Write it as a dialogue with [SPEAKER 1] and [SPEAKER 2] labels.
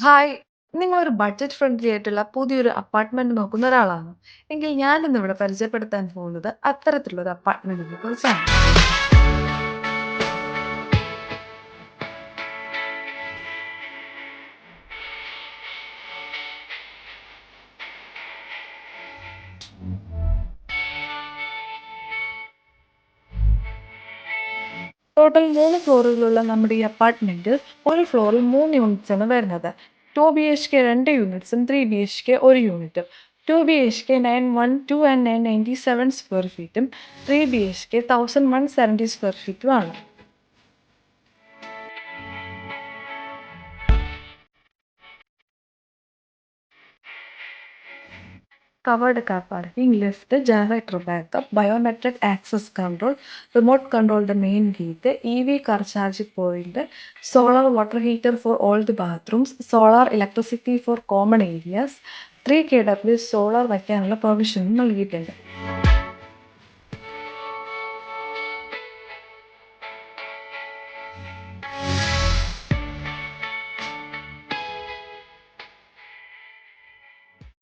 [SPEAKER 1] Hi! നിങ്ങളൊരു budget friendly ആയിട്ടുള്ള പുതിയൊരു അപ്പാർട്ട്മെന്റ് നോക്കുന്ന ഒരാളാണോ? എങ്കിൽ ഞാനിന്നിവിടെ പരിചയപ്പെടുത്താൻ പോകുന്നത് അത്തരത്തിലുള്ളൊരു അപ്പാർട്ട്മെന്റിനെ കുറിച്ചാണ്. ടോട്ടൽ 3 ഫ്ലോറുകളുള്ള നമ്മുടെ ഈ അപ്പാർട്ട്മെന്റ് ഒരു ഫ്ലോറിൽ 3 യൂണിറ്റ്സ് ആണ് വരുന്നത്. 2 BHK 2 യൂണിറ്റ്സും 3 BHK 1 യൂണിറ്റും. 2 BHK 912 ആൻഡ് 997 സ്ക്വയർ ഫീറ്റും 3 BHK 1170 സ്ക്വയർ ഫീറ്റുമാണ്. Covered car parking, lift, generator backup, biometric access control, remote control the main gate, EV car charging point, solar water heater for all the bathrooms, solar electricity for common areas, 3 kW solar വയ്ക്കാനുള്ള പ്രൊവിഷനും നൽകിയിട്ടുണ്ട്.